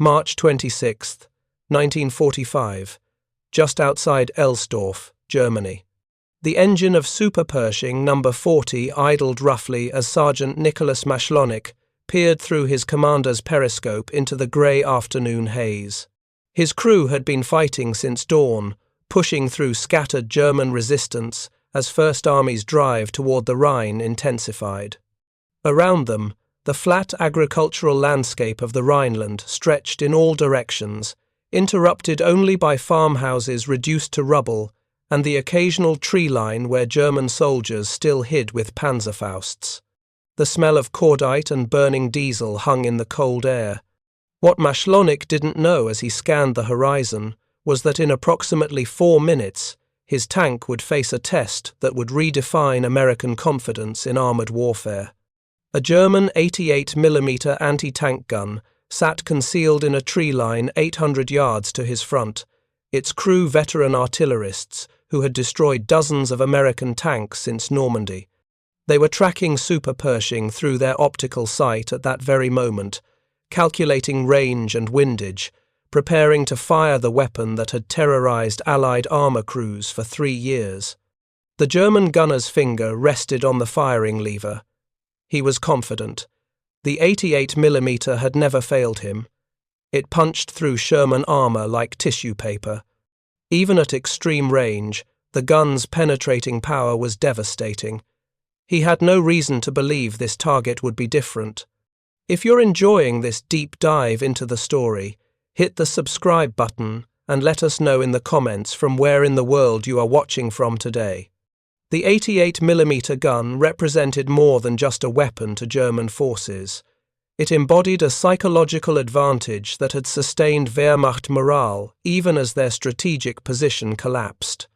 March 26, 1945, just outside Elsdorf, Germany. The engine of Super Pershing No. 40 idled roughly as Sergeant Nicholas Mashlonik peered through his commander's periscope into the grey afternoon haze. His crew had been fighting since dawn, pushing through scattered German resistance as First Army's drive toward the Rhine intensified. Around them, the flat agricultural landscape of the Rhineland stretched in all directions, interrupted only by farmhouses reduced to rubble and the occasional tree line where German soldiers still hid with panzerfausts. The smell of cordite and burning diesel hung in the cold air. What Mashlonik didn't know as he scanned the horizon was that in approximately 4 minutes, his tank would face a test that would redefine American confidence in armoured warfare. A German 88mm anti-tank gun sat concealed in a tree line 800 yards to his front, its crew veteran artillerists who had destroyed dozens of American tanks since Normandy. They were tracking Super Pershing through their optical sight at that very moment, calculating range and windage, preparing to fire the weapon that had terrorized Allied armor crews for 3 years. The German gunner's finger rested on the firing lever. He was confident. The 88mm had never failed him. It punched through Sherman armor like tissue paper. Even at extreme range, the gun's penetrating power was devastating. He had no reason to believe this target would be different. If you're enjoying this deep dive into the story, hit the subscribe button and let us know in the comments from where in the world you are watching from today. The 88mm gun represented more than just a weapon to German forces. It embodied a psychological advantage that had sustained Wehrmacht morale even as their strategic position collapsed.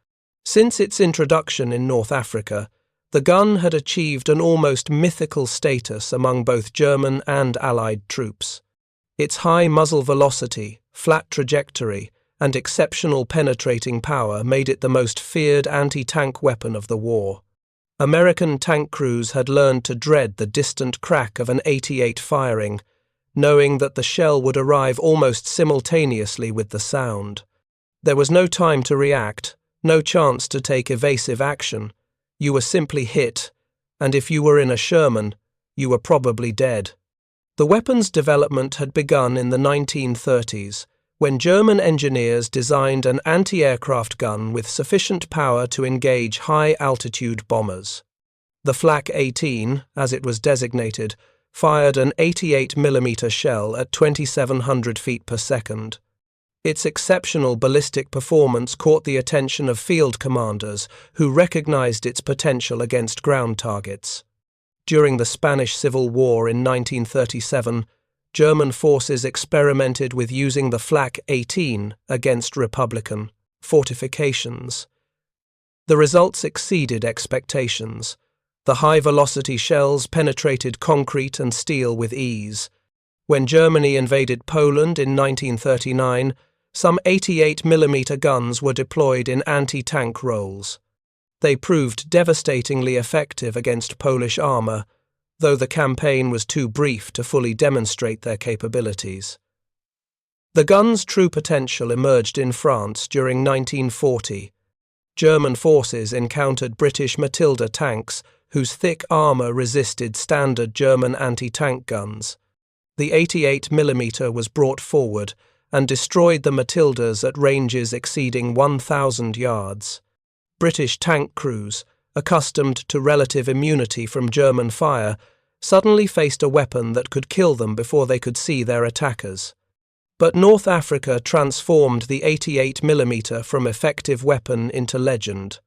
Since its introduction in North Africa, the gun had achieved an almost mythical status among both German and Allied troops. Its high muzzle velocity, flat trajectory, and exceptional penetrating power made it the most feared anti-tank weapon of the war. American tank crews had learned to dread the distant crack of an 88 firing, knowing that the shell would arrive almost simultaneously with the sound. There was no time to react, no chance to take evasive action. You were simply hit, and if you were in a Sherman, you were probably dead. The weapon's development had begun in the 1930s, when German engineers designed an anti-aircraft gun with sufficient power to engage high-altitude bombers. The Flak 18, as it was designated, fired an 88mm shell at 2,700 feet per second. Its exceptional ballistic performance caught the attention of field commanders who recognized its potential against ground targets. During the Spanish Civil War in 1937, German forces experimented with using the Flak 18 against Republican fortifications. The results exceeded expectations. The high-velocity shells penetrated concrete and steel with ease. When Germany invaded Poland in 1939, some 88mm guns were deployed in anti-tank roles. They proved devastatingly effective against Polish armor, though the campaign was too brief to fully demonstrate their capabilities. The gun's true potential emerged in France during 1940. German forces encountered British Matilda tanks whose thick armor resisted standard German anti-tank guns. The 88mm was brought forward and destroyed the Matildas at ranges exceeding 1,000 yards. British tank crews, accustomed to relative immunity from German fire, suddenly faced a weapon that could kill them before they could see their attackers. But North Africa transformed the 88mm from effective weapon into legend.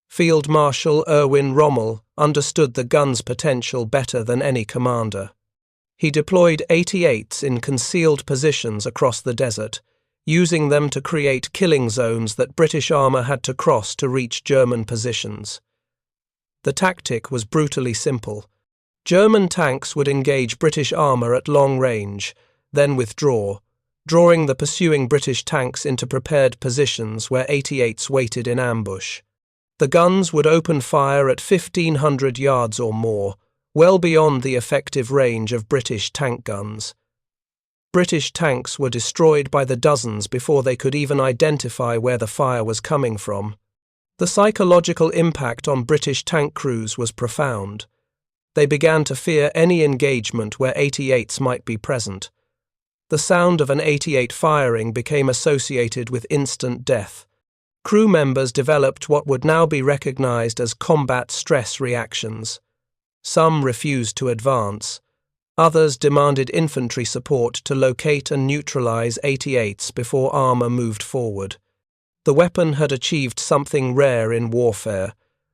Field Marshal Erwin Rommel understood the gun's potential better than any commander. He deployed 88s in concealed positions across the desert, using them to create killing zones that British armor had to cross to reach German positions. The tactic was brutally simple. German tanks would engage British armor at long range, then withdraw, drawing the pursuing British tanks into prepared positions where 88s waited in ambush. The guns would open fire at 1,500 yards or more, well beyond the effective range of British tank guns. British tanks were destroyed by the dozens before they could even identify where the fire was coming from. The psychological impact on British tank crews was profound. They began to fear any engagement where 88s might be present. The sound of an 88 firing became associated with instant death. Crew members developed what would now be recognized as combat stress reactions. Some refused to advance. Others demanded infantry support to locate and neutralize 88s before armor moved forward. The weapon had achieved something rare in warfare,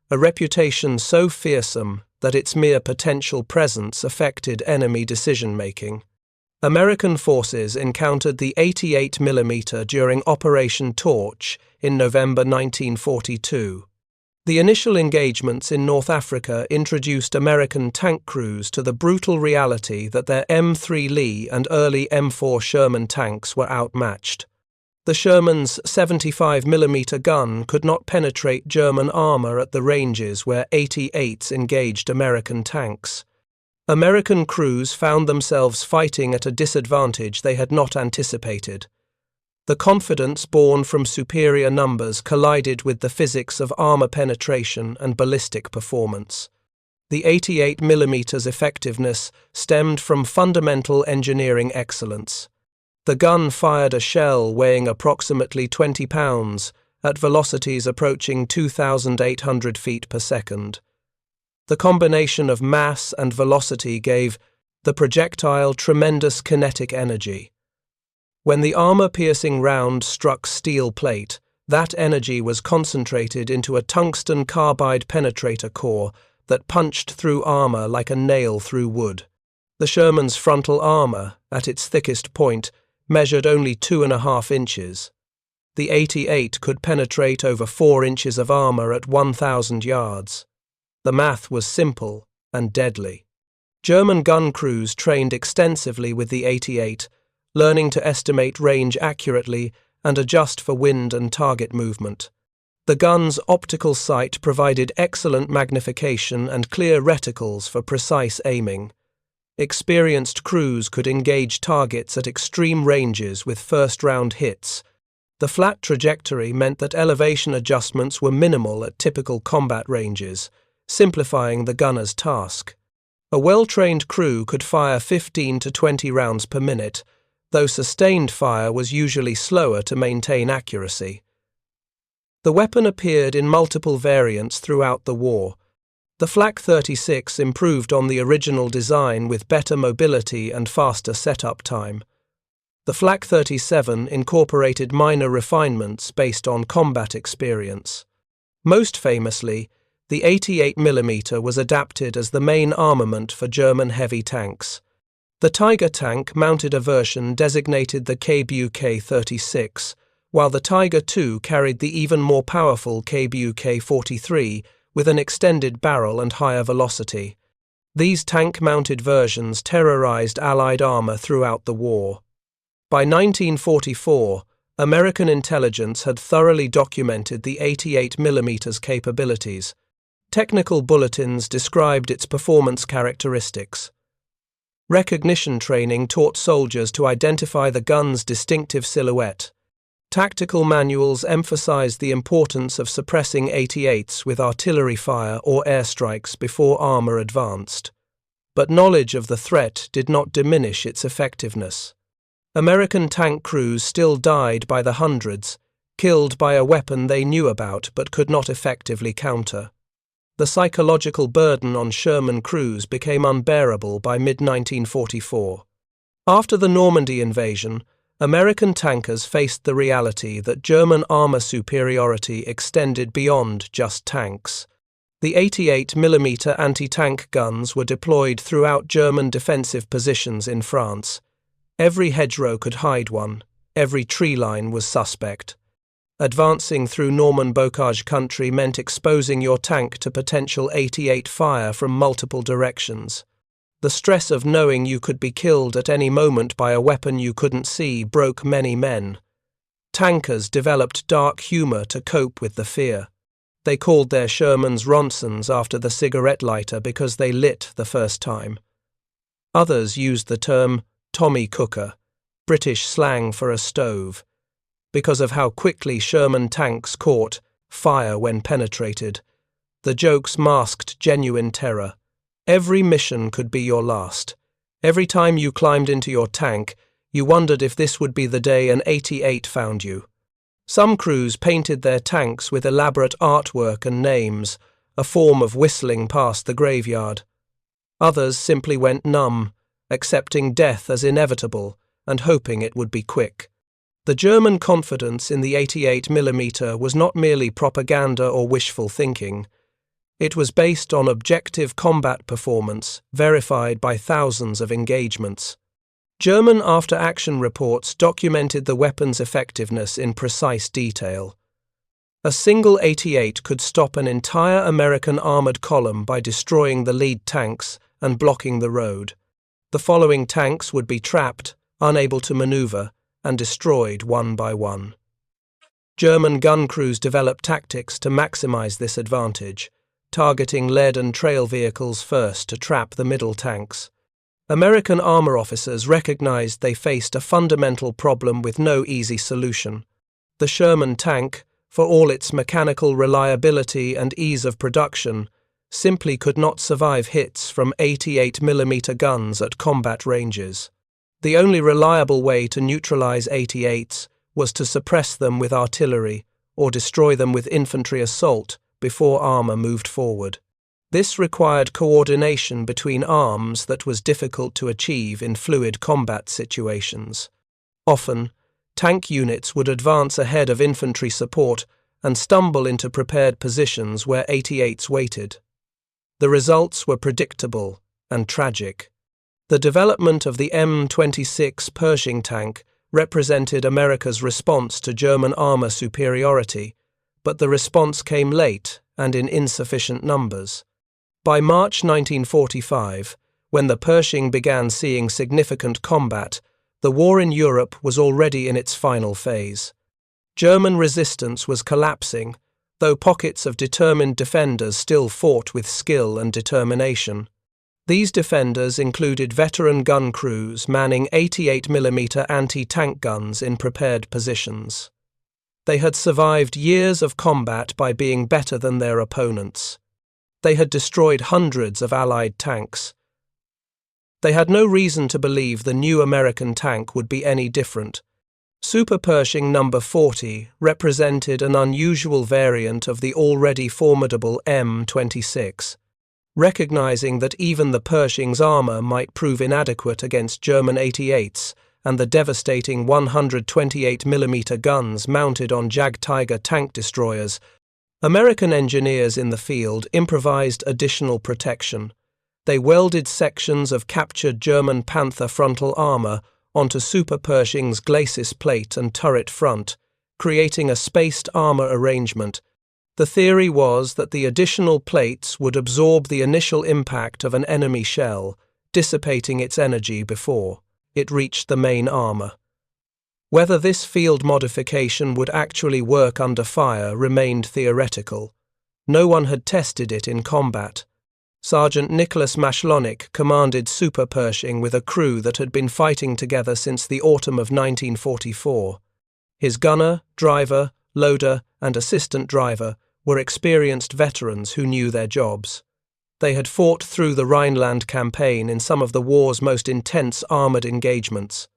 a reputation so fearsome that its mere potential presence affected enemy decision-making. American forces encountered the 88mm during Operation Torch in November 1942. The initial engagements in North Africa introduced American tank crews to the brutal reality that their M3 Lee and early M4 Sherman tanks were outmatched. The Sherman's 75mm gun could not penetrate German armor at the ranges where 88s engaged American tanks. American crews found themselves fighting at a disadvantage they had not anticipated. The confidence born from superior numbers collided with the physics of armor penetration and ballistic performance. The 88mm's effectiveness stemmed from fundamental engineering excellence. The gun fired a shell weighing approximately 20 pounds at velocities approaching 2,800 feet per second. The combination of mass and velocity gave the projectile tremendous kinetic energy. When the armor-piercing round struck steel plate, that energy was concentrated into a tungsten carbide penetrator core that punched through armor like a nail through wood. The Sherman's frontal armor, at its thickest point, measured only 2.5 inches. The 88 could penetrate over 4 inches of armor at 1,000 yards. The math was simple and deadly. German gun crews trained extensively with the 88, learning to estimate range accurately and adjust for wind and target movement. The gun's optical sight provided excellent magnification and clear reticles for precise aiming. Experienced crews could engage targets at extreme ranges with first-round hits. The flat trajectory meant that elevation adjustments were minimal at typical combat ranges, simplifying the gunner's task. A well-trained crew could fire 15 to 20 rounds per minute, though sustained fire was usually slower to maintain accuracy. The weapon appeared in multiple variants throughout the war. The Flak 36 improved on the original design with better mobility and faster setup time. The Flak 37 incorporated minor refinements based on combat experience. Most famously, the 88mm was adapted as the main armament for German heavy tanks. The Tiger tank mounted a version designated the KBUK-36, while the Tiger II carried the even more powerful KBUK-43 with an extended barrel and higher velocity. These tank-mounted versions terrorized Allied armor throughout the war. By 1944, American intelligence had thoroughly documented the 88mm's capabilities. Technical bulletins described its performance characteristics. Recognition training taught soldiers to identify the gun's distinctive silhouette. Tactical manuals emphasized the importance of suppressing 88s with artillery fire or airstrikes before armor advanced. But knowledge of the threat did not diminish its effectiveness. American tank crews still died by the hundreds, killed by a weapon they knew about but could not effectively counter. The psychological burden on Sherman crews became unbearable by mid-1944. After the Normandy invasion, American tankers faced the reality that German armor superiority extended beyond just tanks. The 88mm anti-tank guns were deployed throughout German defensive positions in France. Every hedgerow could hide one, every tree line was suspect. Advancing through Norman bocage country meant exposing your tank to potential 88 fire from multiple directions. The stress of knowing you could be killed at any moment by a weapon you couldn't see broke many men. Tankers developed dark humor to cope with the fear. They called their Shermans Ronsons after the cigarette lighter because they lit the first time. Others used the term Tommy Cooker, British slang for a stove, because of how quickly Sherman tanks caught fire when penetrated. The jokes masked genuine terror. Every mission could be your last. Every time you climbed into your tank, you wondered if this would be the day an 88 found you. Some crews painted their tanks with elaborate artwork and names, a form of whistling past the graveyard. Others simply went numb, accepting death as inevitable and hoping it would be quick. The German confidence in the 88mm was not merely propaganda or wishful thinking. It was based on objective combat performance, verified by thousands of engagements. German after-action reports documented the weapon's effectiveness in precise detail. A single 88 could stop an entire American armored column by destroying the lead tanks and blocking the road. The following tanks would be trapped, unable to maneuver, and destroyed one by one. German gun crews developed tactics to maximize this advantage, targeting lead and trail vehicles first to trap the middle tanks. American armor officers recognized they faced a fundamental problem with no easy solution. The Sherman tank, for all its mechanical reliability and ease of production, simply could not survive hits from 88mm guns at combat ranges. The only reliable way to neutralize 88s was to suppress them with artillery or destroy them with infantry assault before armor moved forward. This required coordination between arms that was difficult to achieve in fluid combat situations. Often, tank units would advance ahead of infantry support and stumble into prepared positions where 88s waited. The results were predictable and tragic. The development of the M26 Pershing tank represented America's response to German armor superiority, but the response came late and in insufficient numbers. By March 1945, when the Pershing began seeing significant combat, the war in Europe was already in its final phase. German resistance was collapsing, though pockets of determined defenders still fought with skill and determination. These defenders included veteran gun crews manning 88mm anti-tank guns in prepared positions. They had survived years of combat by being better than their opponents. They had destroyed hundreds of Allied tanks. They had no reason to believe the new American tank would be any different. Super Pershing No. 40 represented an unusual variant of the already formidable M26. Recognizing that even the Pershing's armor might prove inadequate against German 88s and the devastating 128mm guns mounted on Jagdtiger tank destroyers, American engineers in the field improvised additional protection. They welded sections of captured German Panther frontal armor onto Super Pershing's glacis plate and turret front, creating a spaced armor arrangement. The theory was that the additional plates would absorb the initial impact of an enemy shell, dissipating its energy before it reached the main armor. Whether this field modification would actually work under fire remained theoretical. No one had tested it in combat. Sergeant Nicholas Mashlonik commanded Super Pershing with a crew that had been fighting together since the autumn of 1944. His gunner, driver, loader, and assistant driver were experienced veterans who knew their jobs. They had fought through the Rhineland campaign in some of the war's most intense armoured engagements.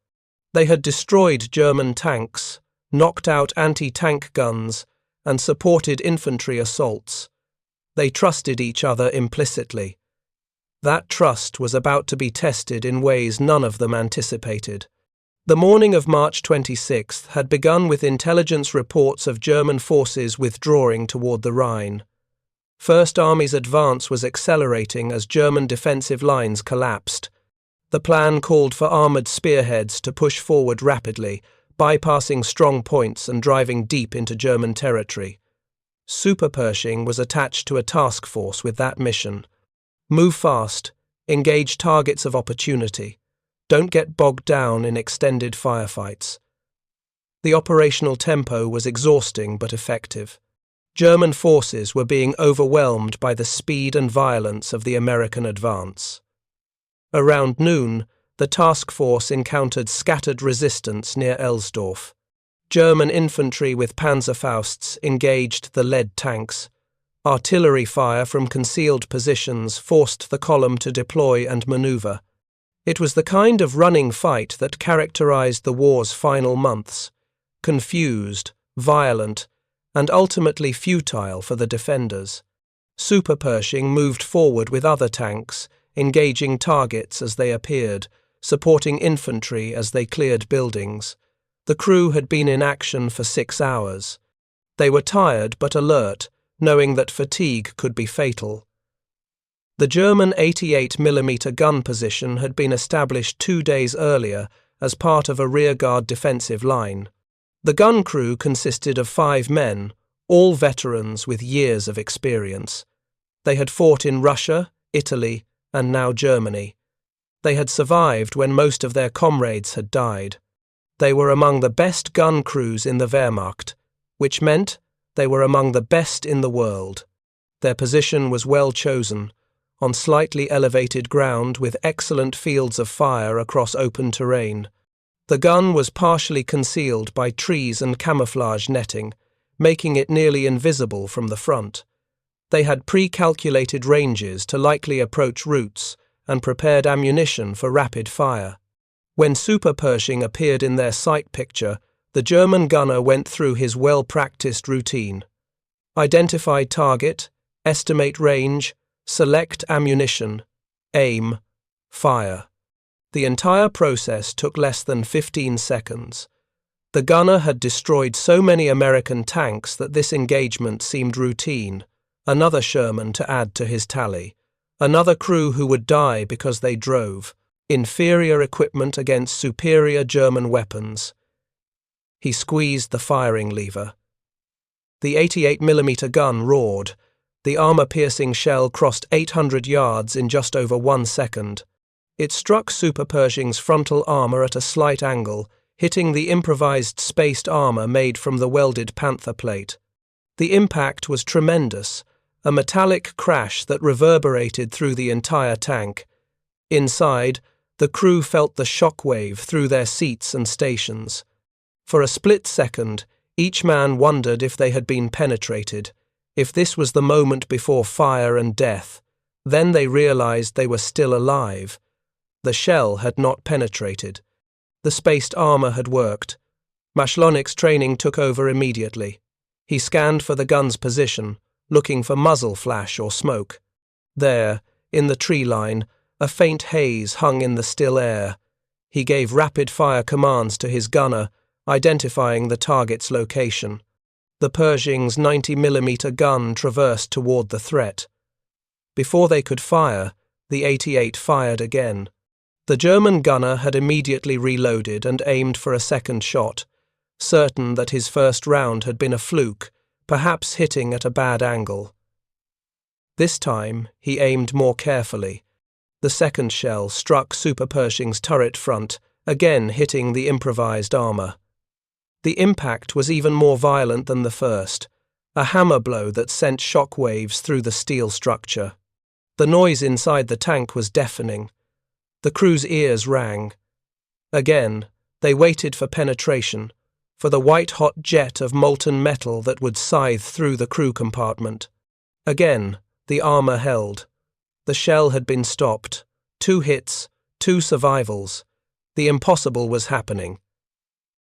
They had destroyed German tanks, knocked out anti-tank guns, and supported infantry assaults. They trusted each other implicitly. That trust was about to be tested in ways none of them anticipated. The morning of March 26th had begun with intelligence reports of German forces withdrawing toward the Rhine. First Army's advance was accelerating as German defensive lines collapsed. The plan called for armoured spearheads to push forward rapidly, bypassing strong points and driving deep into German territory. Super Pershing was attached to a task force with that mission. Move fast, engage targets of opportunity. Don't get bogged down in extended firefights. The operational tempo was exhausting but effective. German forces were being overwhelmed by the speed and violence of the American advance. Around noon, the task force encountered scattered resistance near Elsdorf. German infantry with panzerfausts engaged the lead tanks. Artillery fire from concealed positions forced the column to deploy and maneuver. It was the kind of running fight that characterized the war's final months: confused, violent, and ultimately futile for the defenders. Super Pershing moved forward with other tanks, engaging targets as they appeared, supporting infantry as they cleared buildings. The crew had been in action for 6 hours. They were tired but alert, knowing that fatigue could be fatal. The German 88mm gun position had been established 2 days earlier as part of a rearguard defensive line. The gun crew consisted of 5 men, all veterans with years of experience. They had fought in Russia, Italy, and now Germany. They had survived when most of their comrades had died. They were among the best gun crews in the Wehrmacht, which meant they were among the best in the world. Their position was well chosen, on slightly elevated ground with excellent fields of fire across open terrain. The gun was partially concealed by trees and camouflage netting, making it nearly invisible from the front. They had pre-calculated ranges to likely approach routes and prepared ammunition for rapid fire. When Super Pershing appeared in their sight picture, the German gunner went through his well-practiced routine. Identify target, estimate range, select ammunition, aim, fire. The entire process took less than 15 seconds. The gunner had destroyed so many American tanks that this engagement seemed routine. Another Sherman to add to his tally. Another crew who would die because they drove. Inferior equipment against superior German weapons. He squeezed the firing lever. The 88mm gun roared. The armor-piercing shell crossed 800 yards in just over 1 second. It struck Super Pershing's frontal armor at a slight angle, hitting the improvised spaced armor made from the welded Panther plate. The impact was tremendous, a metallic crash that reverberated through the entire tank. Inside, the crew felt the shockwave through their seats and stations. For a split second, each man wondered if they had been penetrated, if this was the moment before fire and death. Then they realized they were still alive. The shell had not penetrated. The spaced armor had worked. Mashlonik's training took over immediately. He scanned for the gun's position, looking for muzzle flash or smoke. There, in the tree line, a faint haze hung in the still air. He gave rapid-fire commands to his gunner, identifying the target's location. The Pershing's 90mm gun traversed toward the threat. Before they could fire, the 88 fired again. The German gunner had immediately reloaded and aimed for a second shot, certain that his first round had been a fluke, perhaps hitting at a bad angle. This time, he aimed more carefully. The second shell struck Super Pershing's turret front, again hitting the improvised armor. The impact was even more violent than the first, a hammer blow that sent shock waves through the steel structure. The noise inside the tank was deafening. The crew's ears rang. Again, they waited for penetration, for the white-hot jet of molten metal that would scythe through the crew compartment. Again, the armor held. The shell had been stopped. 2 hits, 2 survivals. The impossible was happening.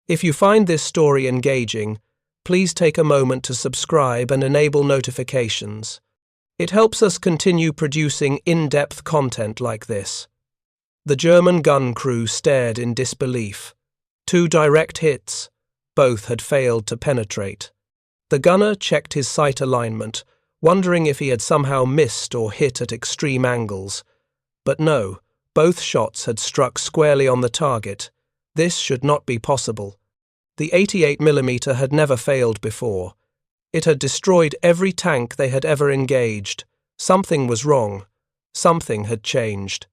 If you find this story engaging, please take a moment to subscribe and enable notifications. It helps us continue producing in-depth content like this. The German gun crew stared in disbelief. 2 direct hits. Both had failed to penetrate. The gunner checked his sight alignment, wondering if he had somehow missed or hit at extreme angles. But no, both shots had struck squarely on the target. This should not be possible. The 88mm had never failed before. It had destroyed every tank they had ever engaged. Something was wrong. Something had changed.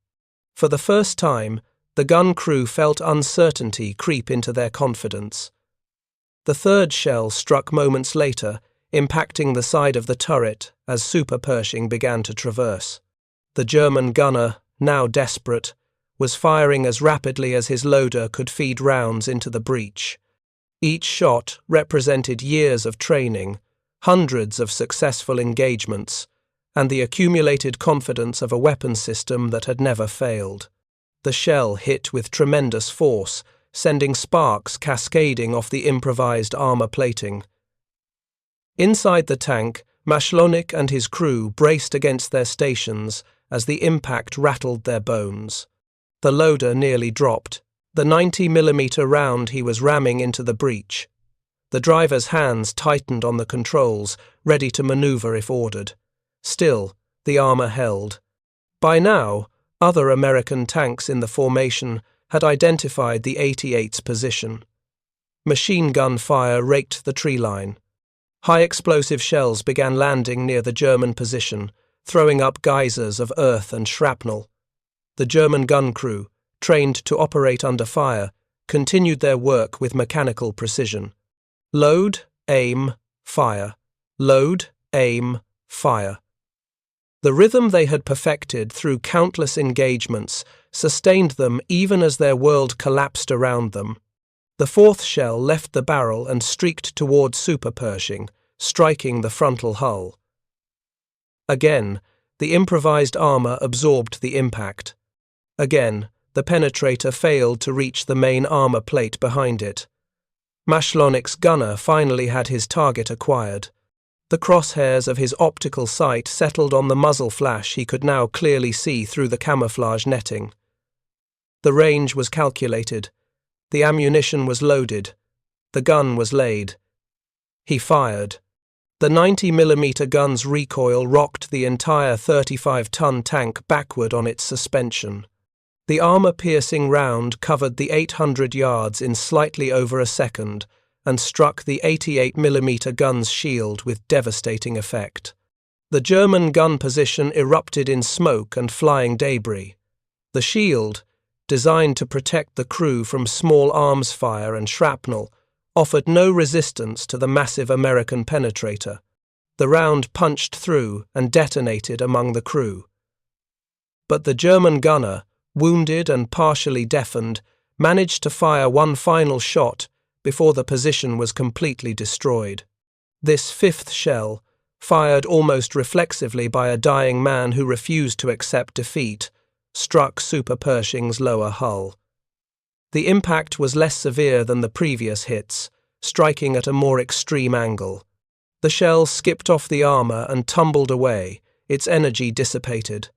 For the first time, the gun crew felt uncertainty creep into their confidence. The third shell struck moments later, impacting the side of the turret as Super Pershing began to traverse. The German gunner, now desperate, was firing as rapidly as his loader could feed rounds into the breach. Each shot represented years of training, hundreds of successful engagements, and the accumulated confidence of a weapon system that had never failed. The shell hit with tremendous force, sending sparks cascading off the improvised armor plating. Inside the tank, Mashlonik and his crew braced against their stations as the impact rattled their bones. The loader nearly dropped, the 90mm round he was ramming into the breach. The driver's hands tightened on the controls, ready to maneuver if ordered. Still, the armor held. By now, other American tanks in the formation had identified the 88's position. Machine gun fire raked the tree line. High explosive shells began landing near the German position, throwing up geysers of earth and shrapnel. The German gun crew, trained to operate under fire, continued their work with mechanical precision. Load, aim, fire. Load, aim, fire. The rhythm they had perfected through countless engagements sustained them even as their world collapsed around them. The fourth shell left the barrel and streaked towards Super Pershing, striking the frontal hull. Again, the improvised armor absorbed the impact. Again, the penetrator failed to reach the main armor plate behind it. Mashlonik's gunner finally had his target acquired. The crosshairs of his optical sight settled on the muzzle flash he could now clearly see through the camouflage netting. The range was calculated. The ammunition was loaded. The gun was laid. He fired. The 90mm gun's recoil rocked the entire 35-ton tank backward on its suspension. The armor-piercing round covered the 800 yards in slightly over a second and struck the 88mm gun's shield with devastating effect. The German gun position erupted in smoke and flying debris. The shield, designed to protect the crew from small arms fire and shrapnel, offered no resistance to the massive American penetrator. The round punched through and detonated among the crew. But the German gunner, wounded and partially deafened, managed to fire one final shot before the position was completely destroyed. This fifth shell, fired almost reflexively by a dying man who refused to accept defeat, struck Super Pershing's lower hull. The impact was less severe than the previous hits, striking at a more extreme angle. The shell skipped off the armor and tumbled away, its energy dissipated.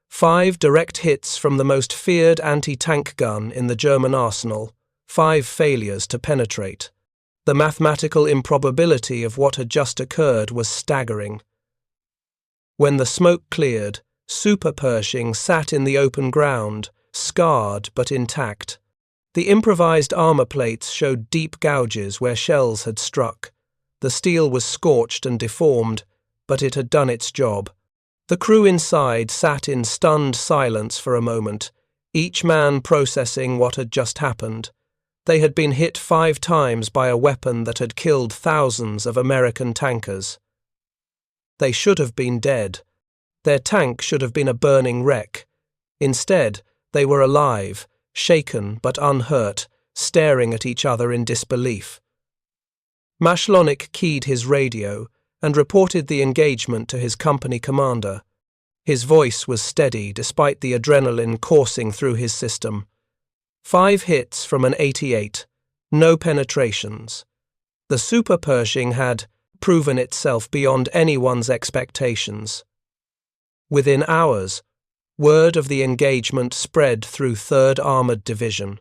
5 direct hits from the most feared anti-tank gun in the German arsenal, 5 failures to penetrate. The mathematical improbability of what had just occurred was staggering. When the smoke cleared, Super Pershing sat in the open ground, scarred but intact. The improvised armor plates showed deep gouges where shells had struck. The steel was scorched and deformed, but it had done its job. The crew inside sat in stunned silence for a moment, each man processing what had just happened. They had been hit 5 times by a weapon that had killed thousands of American tankers. They should have been dead. Their tank should have been a burning wreck. Instead, they were alive, shaken but unhurt, staring at each other in disbelief. Mashlonik keyed his radio and reported the engagement to his company commander. His voice was steady despite the adrenaline coursing through his system. 5 hits from an 88, no penetrations. The Super Pershing had proven itself beyond anyone's expectations. Within hours, word of the engagement spread through 3rd Armoured Division.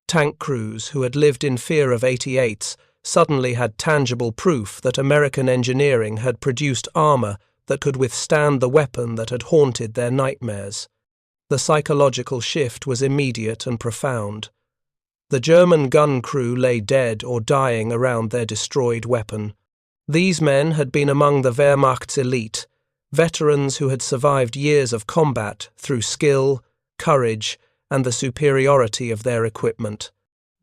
Tank crews who had lived in fear of 88s suddenly had tangible proof that American engineering had produced armour that could withstand the weapon that had haunted their nightmares. The psychological shift was immediate and profound. The German gun crew lay dead or dying around their destroyed weapon. These men had been among the Wehrmacht's elite, veterans who had survived years of combat through skill, courage, and the superiority of their equipment.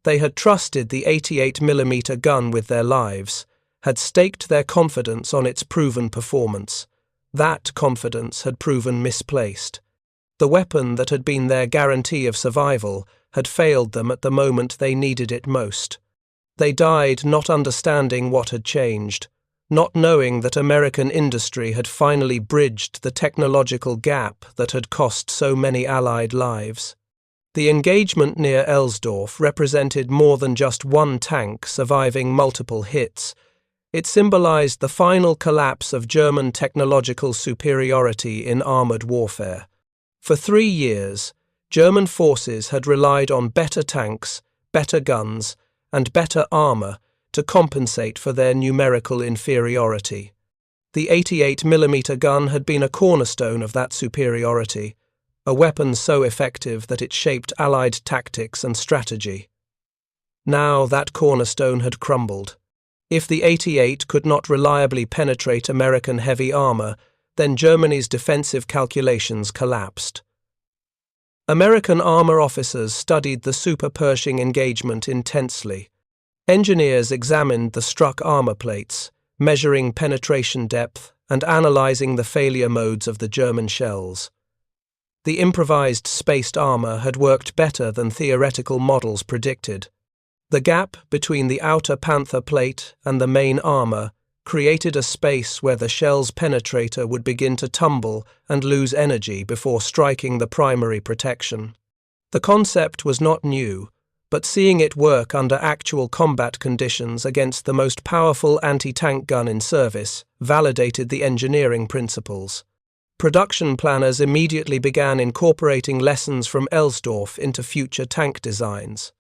They had trusted the 88mm gun with their lives, had staked their confidence on its proven performance. That confidence had proven misplaced. The weapon that had been their guarantee of survival had failed them at the moment they needed it most. They died not understanding what had changed, not knowing that American industry had finally bridged the technological gap that had cost so many Allied lives. The engagement near Elsdorf represented more than just one tank surviving multiple hits. It symbolized the final collapse of German technological superiority in armored warfare. For 3 years, German forces had relied on better tanks, better guns, and better armor to compensate for their numerical inferiority. The 88mm gun had been a cornerstone of that superiority, a weapon so effective that it shaped Allied tactics and strategy. Now that cornerstone had crumbled. If the 88 could not reliably penetrate American heavy armor, then Germany's defensive calculations collapsed. American armor officers studied the Super Pershing engagement intensely. Engineers examined the struck armor plates, measuring penetration depth and analyzing the failure modes of the German shells. The improvised spaced armor had worked better than theoretical models predicted. The gap between the outer Panther plate and the main armor created a space where the shell's penetrator would begin to tumble and lose energy before striking the primary protection. The concept was not new, but seeing it work under actual combat conditions against the most powerful anti-tank gun in service validated the engineering principles. Production planners immediately began incorporating lessons from Elsdorf into future tank designs.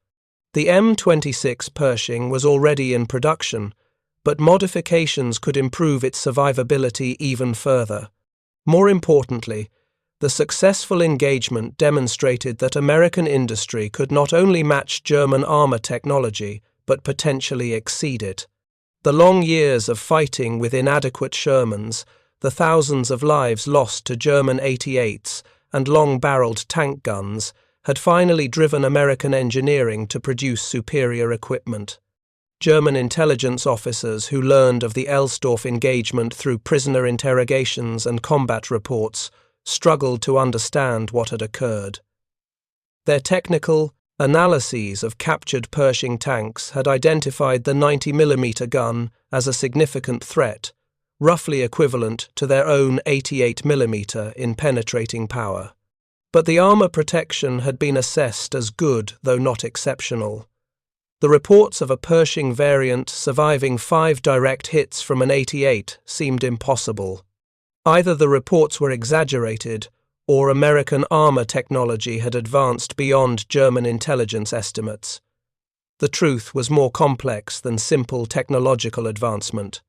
The M26 Pershing was already in production, but modifications could improve its survivability even further. More importantly, the successful engagement demonstrated that American industry could not only match German armor technology, but potentially exceed it. The long years of fighting with inadequate Shermans, the thousands of lives lost to German 88s and long-barreled tank guns had finally driven American engineering to produce superior equipment. German intelligence officers who learned of the Elsdorf engagement through prisoner interrogations and combat reports struggled to understand what had occurred. Their technical analyses of captured Pershing tanks had identified the 90mm gun as a significant threat, roughly equivalent to their own 88mm in penetrating power. But the armor protection had been assessed as good, though not exceptional. The reports of a Pershing variant surviving 5 direct hits from an 88 seemed impossible. Either the reports were exaggerated, or American armor technology had advanced beyond German intelligence estimates. The truth was more complex than simple technological advancement.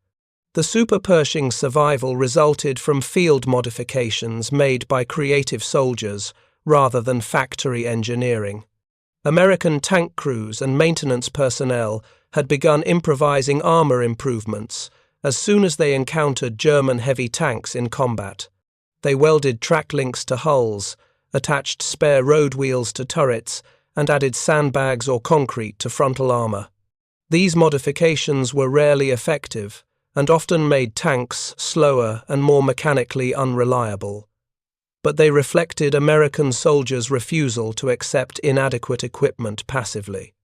The Super Pershing's survival resulted from field modifications made by creative soldiers rather than factory engineering. American tank crews and maintenance personnel had begun improvising armor improvements as soon as they encountered German heavy tanks in combat. They welded track links to hulls, attached spare road wheels to turrets, and added sandbags or concrete to frontal armor. These modifications were rarely effective and often made tanks slower and more mechanically unreliable. But they reflected American soldiers' refusal to accept inadequate equipment passively.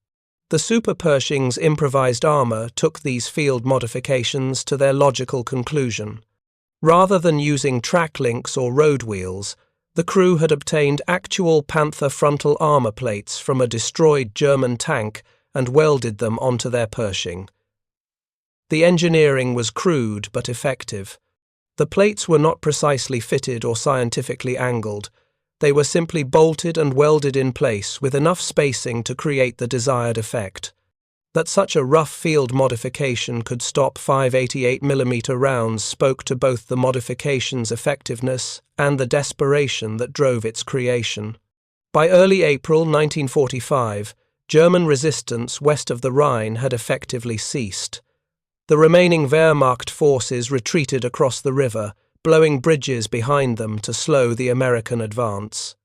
The Super Pershing's improvised armor took these field modifications to their logical conclusion. Rather than using track links or road wheels, the crew had obtained actual Panther frontal armor plates from a destroyed German tank and welded them onto their Pershing. The engineering was crude but effective. The plates were not precisely fitted or scientifically angled. They were simply bolted and welded in place with enough spacing to create the desired effect. That such a rough field modification could stop 588mm rounds spoke to both the modification's effectiveness and the desperation that drove its creation. By early April 1945, German resistance west of the Rhine had effectively ceased. The remaining Wehrmacht forces retreated across the river, blowing bridges behind them to slow the American advance.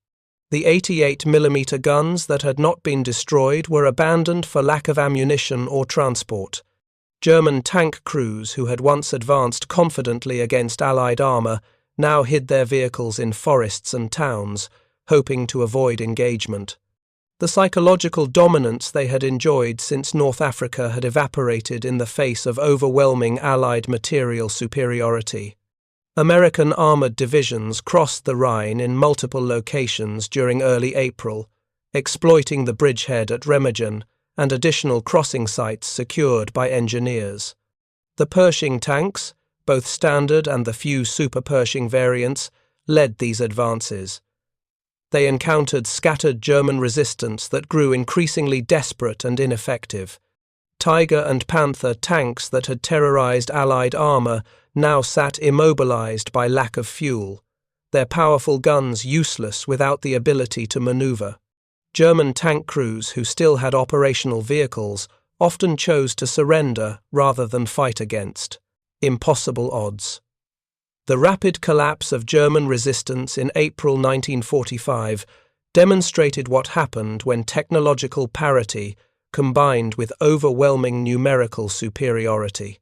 The 88mm guns that had not been destroyed were abandoned for lack of ammunition or transport. German tank crews who had once advanced confidently against Allied armor now hid their vehicles in forests and towns, hoping to avoid engagement. The psychological dominance they had enjoyed since North Africa had evaporated in the face of overwhelming Allied material superiority. American armored divisions crossed the Rhine in multiple locations during early April, exploiting the bridgehead at Remagen and additional crossing sites secured by engineers. The Pershing tanks, both standard and the few Super Pershing variants, led these advances. They encountered scattered German resistance that grew increasingly desperate and ineffective. Tiger and Panther tanks that had terrorized Allied armor now sat immobilized by lack of fuel, their powerful guns useless without the ability to maneuver. German tank crews who still had operational vehicles often chose to surrender rather than fight against. Impossible odds. The rapid collapse of German resistance in April 1945 demonstrated what happened when technological parity combined with overwhelming numerical superiority.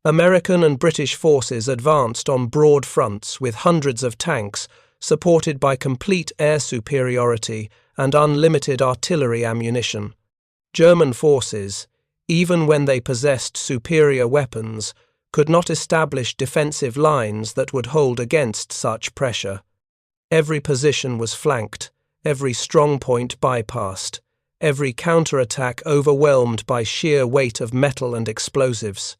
American and British forces advanced on broad fronts with hundreds of tanks, supported by complete air superiority and unlimited artillery ammunition. German forces, even when they possessed superior weapons, could not establish defensive lines that would hold against such pressure. Every position was flanked, every strong point bypassed, every counterattack overwhelmed by sheer weight of metal and explosives.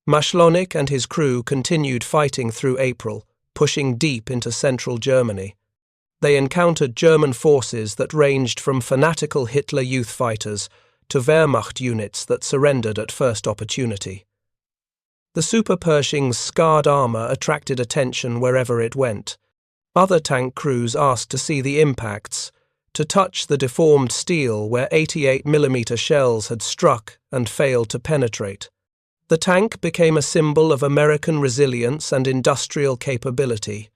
Mashlonik and his crew continued fighting through April, pushing deep into central Germany. They encountered German forces that ranged from fanatical Hitler Youth fighters to Wehrmacht units that surrendered at first opportunity. The Super Pershing's scarred armor attracted attention wherever it went. Other tank crews asked to see the impacts, to touch the deformed steel where 88mm shells had struck and failed to penetrate. The tank became a symbol of American resilience and industrial capability,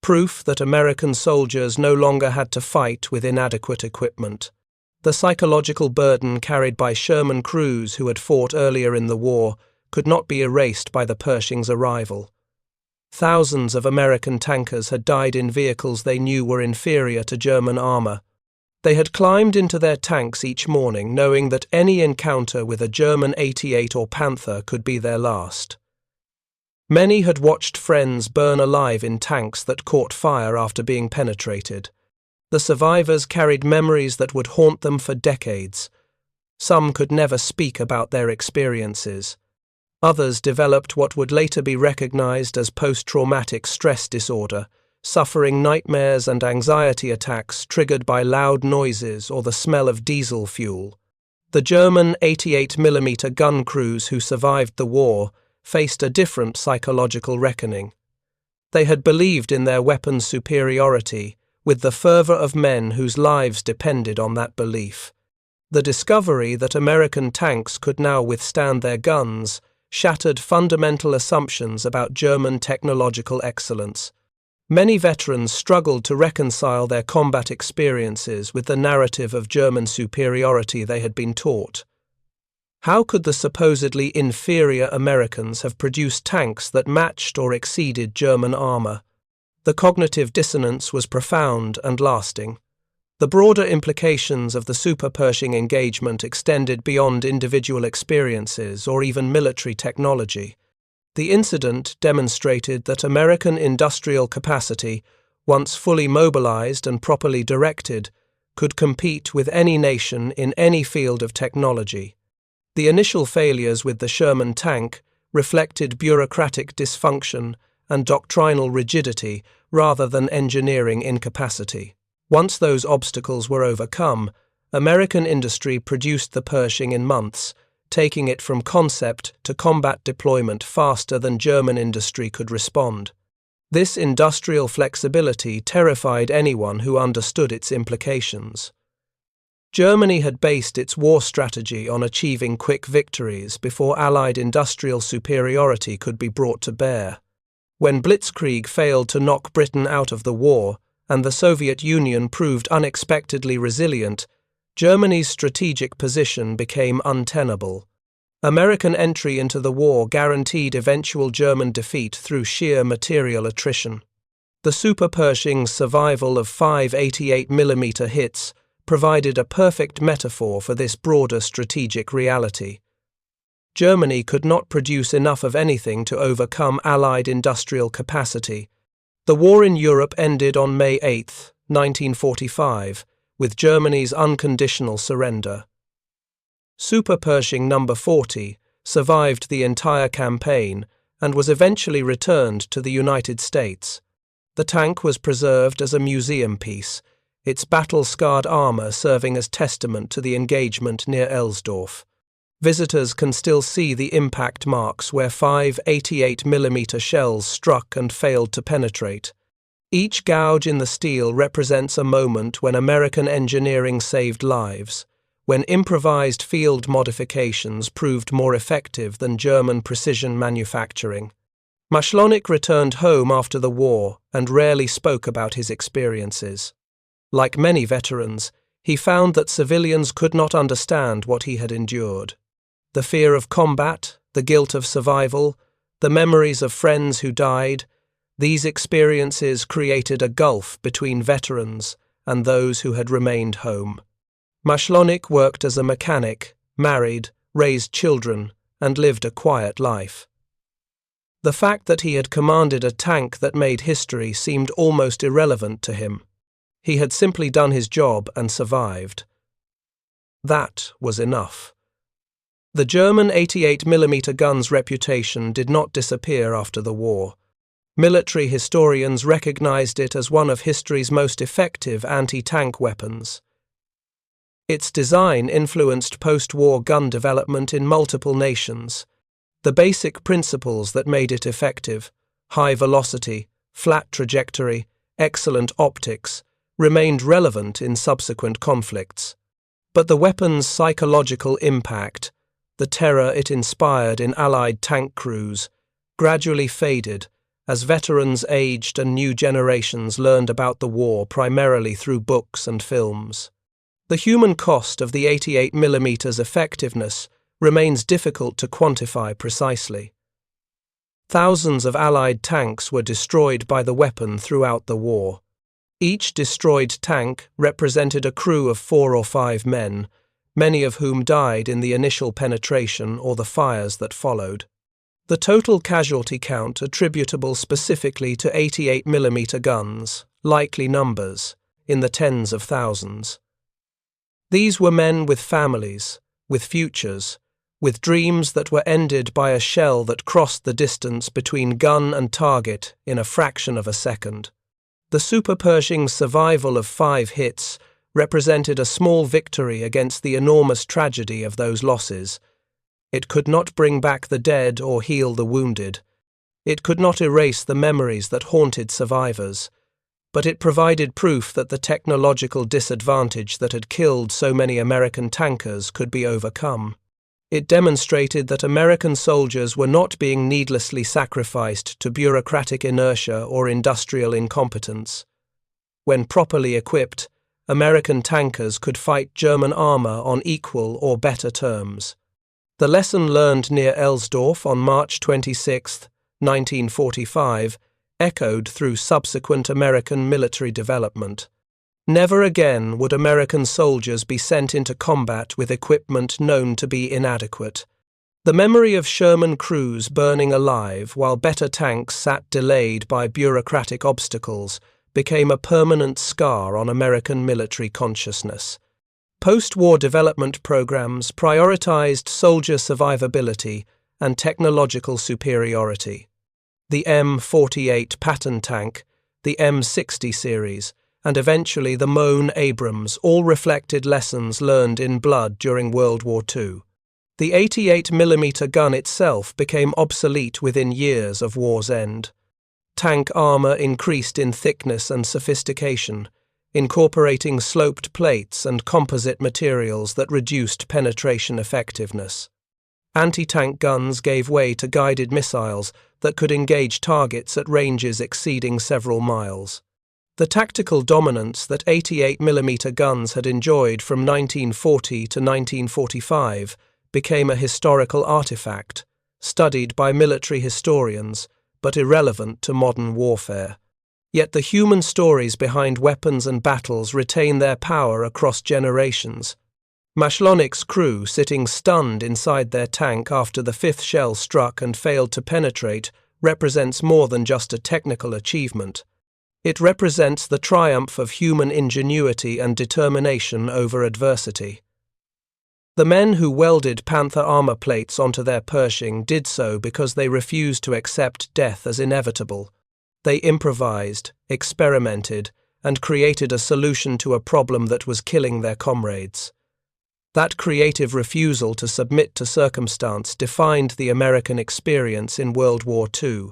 proof that American soldiers no longer had to fight with inadequate equipment. The psychological burden carried by Sherman crews who had fought earlier in the war could not be erased by the Pershing's arrival. Thousands of American tankers had died in vehicles they knew were inferior to German armor. They had climbed into their tanks each morning knowing that any encounter with a German 88 or Panther could be their last. Many had watched friends burn alive in tanks that caught fire after being penetrated. The survivors carried memories that would haunt them for decades. Some could never speak about their experiences. Others developed what would later be recognized as post-traumatic stress disorder, suffering nightmares and anxiety attacks triggered by loud noises or the smell of diesel fuel. The German 88mm gun crews who survived the war faced a different psychological reckoning. They had believed in their weapons' superiority with the fervor of men whose lives depended on that belief. The discovery that American tanks could now withstand their guns shattered fundamental assumptions about German technological excellence. Many veterans struggled to reconcile their combat experiences with the narrative of German superiority they had been taught. How could the supposedly inferior Americans have produced tanks that matched or exceeded German armor? The cognitive dissonance was profound and lasting. The broader implications of the Super Pershing engagement extended beyond individual experiences or even military technology. The incident demonstrated that American industrial capacity, once fully mobilized and properly directed, could compete with any nation in any field of technology. The initial failures with the Sherman tank reflected bureaucratic dysfunction and doctrinal rigidity rather than engineering incapacity. Once those obstacles were overcome, American industry produced the Pershing in months, taking it from concept to combat deployment faster than German industry could respond. This industrial flexibility terrified anyone who understood its implications. Germany had based its war strategy on achieving quick victories before Allied industrial superiority could be brought to bear. When Blitzkrieg failed to knock Britain out of the war, and the Soviet Union proved unexpectedly resilient, Germany's strategic position became untenable. American entry into the war guaranteed eventual German defeat through sheer material attrition. The Super Pershing's survival of 5 88mm hits provided a perfect metaphor for this broader strategic reality. Germany could not produce enough of anything to overcome Allied industrial capacity. The war in Europe ended on May 8, 1945, with Germany's unconditional surrender. Super Pershing No. 40 survived the entire campaign and was eventually returned to the United States. The tank was preserved as a museum piece, its battle-scarred armor serving as testament to the engagement near Elsdorf. Visitors can still see the impact marks where 5 88mm shells struck and failed to penetrate. Each gouge in the steel represents a moment when American engineering saved lives, when improvised field modifications proved more effective than German precision manufacturing. Mashlonik returned home after the war and rarely spoke about his experiences. Like many veterans, he found that civilians could not understand what he had endured. The fear of combat, the guilt of survival, the memories of friends who died, these experiences created a gulf between veterans and those who had remained home. Mashlonik worked as a mechanic, married, raised children, and lived a quiet life. The fact that he had commanded a tank that made history seemed almost irrelevant to him. He had simply done his job and survived. That was enough. The German 88mm gun's reputation did not disappear after the war. Military historians recognized it as one of history's most effective anti-tank weapons. Its design influenced post-war gun development in multiple nations. The basic principles that made it effective, high velocity, flat trajectory, excellent optics, remained relevant in subsequent conflicts. But the weapon's psychological impact, the terror it inspired in Allied tank crews, gradually faded as veterans aged and new generations learned about the war primarily through books and films. The human cost of the 88mm's effectiveness remains difficult to quantify precisely. Thousands of Allied tanks were destroyed by the weapon throughout the war. Each destroyed tank represented a crew of 4 or 5 men, many of whom died in the initial penetration or the fires that followed. The total casualty count attributable specifically to 88mm guns, likely numbers, in the tens of thousands. These were men with families, with futures, with dreams that were ended by a shell that crossed the distance between gun and target in a fraction of a second. The Super Pershing's survival of 5 hits represented a small victory against the enormous tragedy of those losses. It could not bring back the dead or heal the wounded. It could not erase the memories that haunted survivors. But it provided proof that the technological disadvantage that had killed so many American tankers could be overcome. It demonstrated that American soldiers were not being needlessly sacrificed to bureaucratic inertia or industrial incompetence. When properly equipped, American tankers could fight German armor on equal or better terms. The lesson learned near Elsdorf on March 26, 1945, echoed through subsequent American military development. Never again would American soldiers be sent into combat with equipment known to be inadequate. The memory of Sherman crews burning alive while better tanks sat delayed by bureaucratic obstacles became a permanent scar on American military consciousness. Post-war development programs prioritized soldier survivability and technological superiority. The M48 Patton tank, the M60 series, and eventually the Mohn Abrams all reflected lessons learned in blood during World War II. The 88mm gun itself became obsolete within years of war's end. Tank armor increased in thickness and sophistication, incorporating sloped plates and composite materials that reduced penetration effectiveness. Anti-tank guns gave way to guided missiles that could engage targets at ranges exceeding several miles. The tactical dominance that 88mm guns had enjoyed from 1940 to 1945 became a historical artifact, studied by military historians, but irrelevant to modern warfare. Yet the human stories behind weapons and battles retain their power across generations. Mashlonik's crew, sitting stunned inside their tank after the fifth shell struck and failed to penetrate, represents more than just a technical achievement. It represents the triumph of human ingenuity and determination over adversity. The men who welded Panther armor plates onto their Pershing did so because they refused to accept death as inevitable. They improvised, experimented, and created a solution to a problem that was killing their comrades. That creative refusal to submit to circumstance defined the American experience in World War II.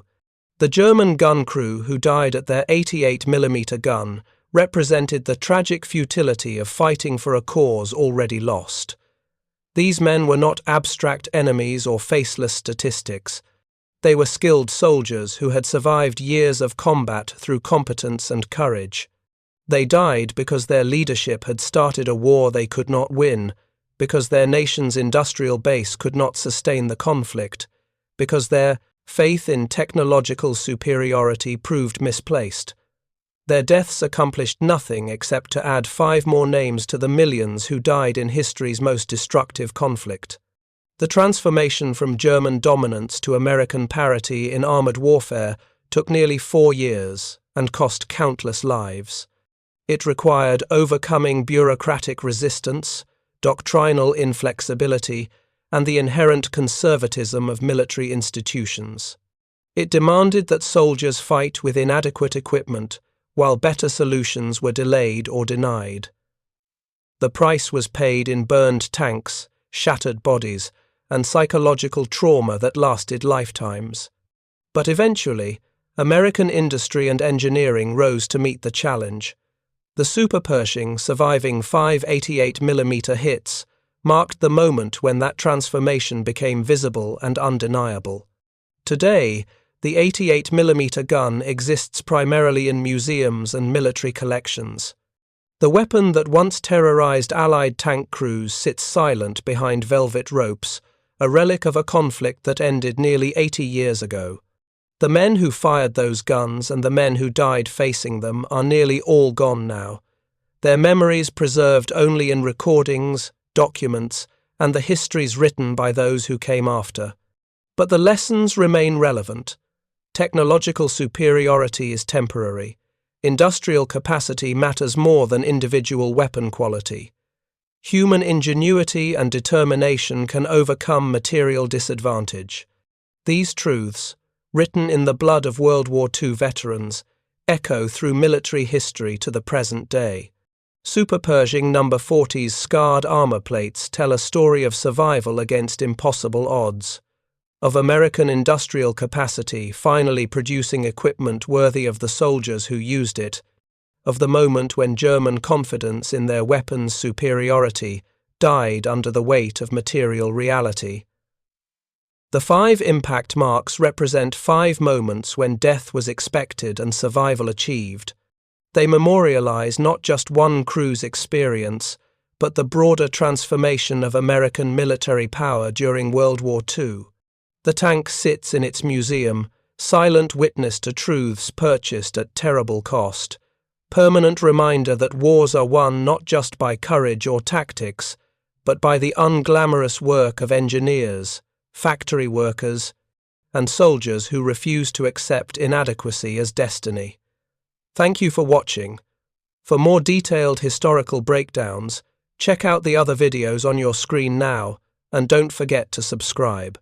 The German gun crew who died at their 88mm gun represented the tragic futility of fighting for a cause already lost. These men were not abstract enemies or faceless statistics. They were skilled soldiers who had survived years of combat through competence and courage. They died because their leadership had started a war they could not win, because their nation's industrial base could not sustain the conflict, because their faith in technological superiority proved misplaced. Their deaths accomplished nothing except to add 5 more names to the millions who died in history's most destructive conflict. The transformation from German dominance to American parity in armored warfare took nearly 4 years and cost countless lives. It required overcoming bureaucratic resistance, doctrinal inflexibility, and the inherent conservatism of military institutions. It demanded that soldiers fight with inadequate equipment, while better solutions were delayed or denied. The price was paid in burned tanks, shattered bodies, and psychological trauma that lasted lifetimes. But eventually, American industry and engineering rose to meet the challenge. The Super Pershing, surviving 5 88mm hits, marked the moment when that transformation became visible and undeniable. Today, the 88mm gun exists primarily in museums and military collections. The weapon that once terrorized Allied tank crews sits silent behind velvet ropes, a relic of a conflict that ended nearly 80 years ago. The men who fired those guns and the men who died facing them are nearly all gone now, their memories preserved only in recordings, documents, and the histories written by those who came after. But the lessons remain relevant. Technological superiority is temporary. Industrial capacity matters more than individual weapon quality. Human ingenuity and determination can overcome material disadvantage. These truths, written in the blood of World War II veterans, echo through military history to the present day. Super Pershing No. 40's scarred armor plates tell a story of survival against impossible odds, of American industrial capacity finally producing equipment worthy of the soldiers who used it, of the moment when German confidence in their weapons' superiority died under the weight of material reality. The 5 impact marks represent 5 moments when death was expected and survival achieved. They memorialize not just one crew's experience, but the broader transformation of American military power during World War II. The tank sits in its museum, silent witness to truths purchased at terrible cost, permanent reminder that wars are won not just by courage or tactics, but by the unglamorous work of engineers, factory workers, and soldiers who refuse to accept inadequacy as destiny. Thank you for watching. For more detailed historical breakdowns, check out the other videos on your screen now, and don't forget to subscribe.